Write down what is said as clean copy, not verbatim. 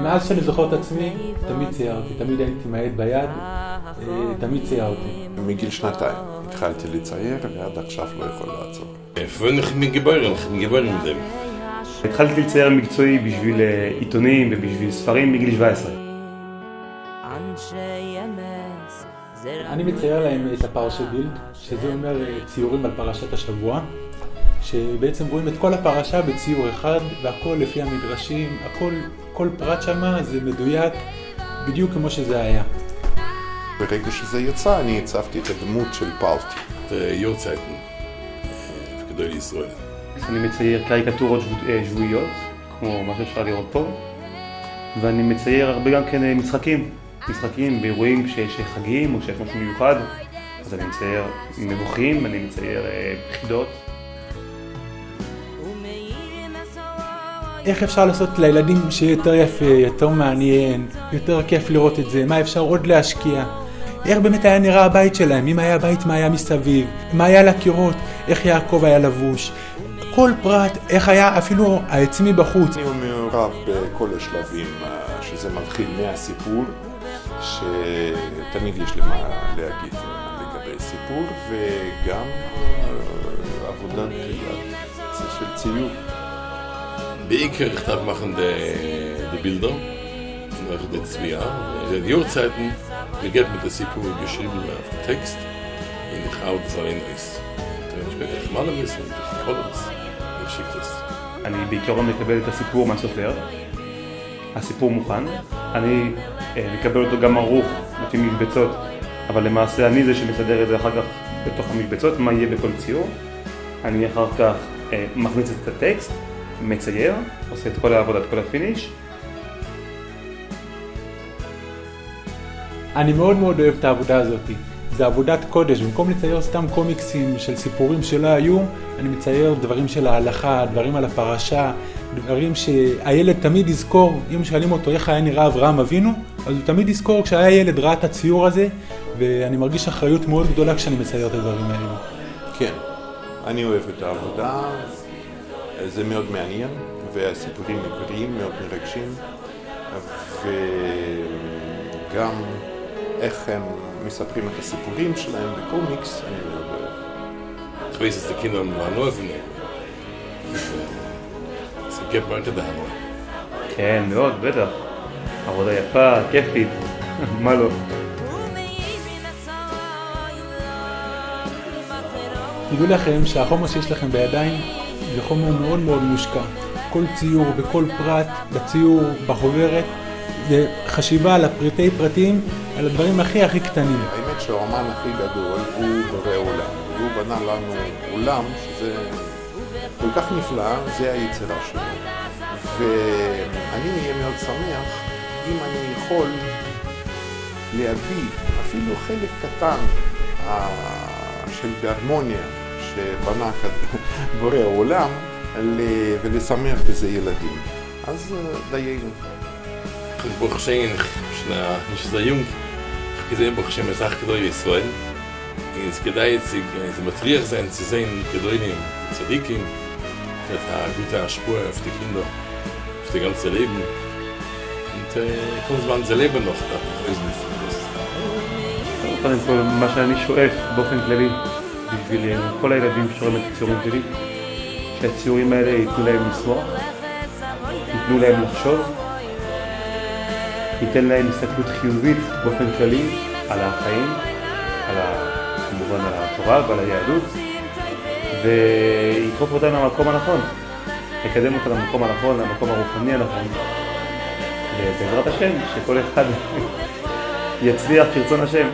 מאז שאני זוכר את עצמי, תמיד ציירתי, תמיד הייתי עם העט ביד, תמיד ציירתי. מגיל 2 התחלתי לצייר ועד עכשיו לא יכול לעצור. אנחנו מגיברים עם זה. התחלתי לצייר מקצועי בשביל עיתונים ובשביל ספרים מגיל 17. אני מצייר להם את הפרשה בילד, שזה אומר ציורים על פרשת השבוע, שבעצם רואים את כל הפרשה בציור אחד, והכל לפי המדרשים, כל פרט שמה זה מדויק בדיוק כמו שזה היה. ברגע שזה יצא אני הצבתי את הדמות של פאלטי. יורצייטן, גדול ישראל. אני מצייר קריקטורות שבועיות, כמו מה שאפשר לראות פה, ואני מצייר הרבה גם כן משחקים באירועים שיש חגים או שיש משהו מיוחד, אז אני מצייר מבוכים, אני מצייר חידות. איך אפשר לעשות לילדים שיותר יפה, יותר מעניין, יותר כיף לראות את זה, מה אפשר עוד להשקיע? איך באמת היה נראה הבית שלהם, אם היה בית, מה היה מסביב, מה היה לקירות, איך יעקב היה לבוש, כל פרט, איך היה אפילו העצמי בחוץ. אני מעורב בכל השלבים שזה מתחיל מהסיפור, שתמיד יש לי מה להגיד לגבי סיפור, וגם עבודת יד של ציור. בעיקר כתב machen die Bilder, nach der Zwier. In den Jahrzeiten beginnt mit der Sipur geschrieben auf dem Text, in der Haut des Arenas. Wenn ich später mal ein bisschen, ich kann das, ich schicke das. אני בעיקרון מקבל את הסיפור מהסופר, הסיפור מוכן, אני מקבל אותו גם ערוך לפי משבצות, אבל למעשה אני זה שמסדר את זה אחר כך בתוך המשבצות, מה יהיה בכל ציור. אני אחר כך מכניס את הטקסט, מצייר, עושה את כל העבודה, את כל הפיניש. אני מאוד מאוד אוהב את העבודה הזאת. זה עבודת קודש. במקום לצייר סתם קומיקסים של סיפורים שלא היו, אני מצייר דברים של ההלכה, דברים על הפרשה, דברים שהילד תמיד יזכור. אם שואלים אותו איך היה נראה אברהם אבינו, אז הוא תמיד יזכור כשהיה ילד ראה את הציור הזה, ואני מרגיש אחריות מאוד גדולה כשאני מצייר את הדברים האלה. כן, אני אוהב את העבודה. זה מאוד מעניין, והסיפורים עבריים מאוד מרגשים, וגם איך הם מספרים את הסיפורים שלהם בקומיקס, אני מאוד אוהב. Ich weiß, dass die Kinder waren nur von mir. Es gibt mal da. כן, מאוד, בטח. עבודה יפה, כיפית, מה לא? תדעו לכם שהחומר שיש לכם בידיים זה חומר מאוד מאוד מושקע. כל ציור וכל פרט בציור, בחוברת, זה חשיבה על הפרטי פרטים, על הדברים הכי קטנים. האמת שהאומן הכי גדול הוא בורא עולם. הוא בנה לנו עולם שזה כל כך נפלא, זה היצירה שלו. ואני אהיה מאוד שמח אם אני יכול להביא אפילו חלק קטן של בהרמוניה שבנה בורא העולם ולשמח בזה ילדים. אז דיינו. Buch Schengen, nicht so jung. Ich gesehen Buch Schengen, es sagt Gedäude Israel. Es gedeiht sich, es matriach sein, zu sehen, Gedäude im Tzadikim. Das hat eine gute Spur auf die Kinder, auf das ganze Leben. Und kommt man das Leben noch da. קודם כל, מה שאני שואף באופן כללי, בשביל כל הילדים שרואים את הציורים שלי, שהציורים האלה ייתנו להם לשמוח, ייתנו להם לחשוב, ייתן להם הסתכלות חיובית באופן כללי על החיים, כמובן על התורה ועל היהדות, וידחוף אותם למקום הנכון, יקדם אותם למקום הנכון, למקום הרוחני הנכון, ובעזרת השם שכל אחד יצליח כרצון השם.